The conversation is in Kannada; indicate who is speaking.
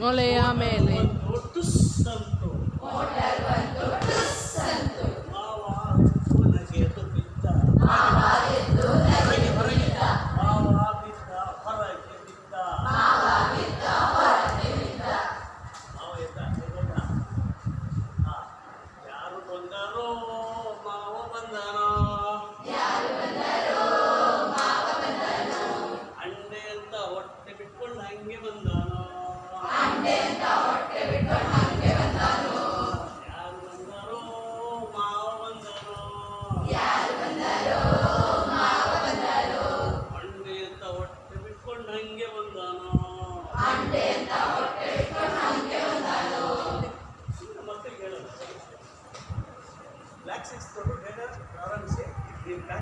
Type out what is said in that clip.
Speaker 1: ಒಲೆಯ ಮೇಲೆ
Speaker 2: ಟುಸ್ಸಂತು ಮಾವ ನಗೆ ಎದ್ದು ಬಿದ್ದ ಮಾವ ಬಿದ್ದ ಹೊರಗೆ ಬಿದ್ದ ಮಾವ ಎದ್ದ ಯಾರು ಬಂದಾರೋ ಮಾವ ಬಂದಾನೋ ಅಂಡೆ ಅಂತ ಹೊಟ್ಟೆ ಬಿಟ್ಕೊಂಡು ಹಂಗೆ ಬಂದಾನೋ ಯಾರು ಬಂದಾರೋ ಮಾವ ಬಂದಾನೋ ಅಂಡೆ ಅಂತ ಹೊಟ್ಟೆ ಬಿಟ್ಕೊಂಡು ಹಂಗೆ ಬಂದಾನೋ ಮತ್ತೆ ಹೇಳೋದು ಬ್ಲ್ಯಾಕ್ ಸಿಕ್ಸ್ ಪ್ರಾರಂಭಿಸಿ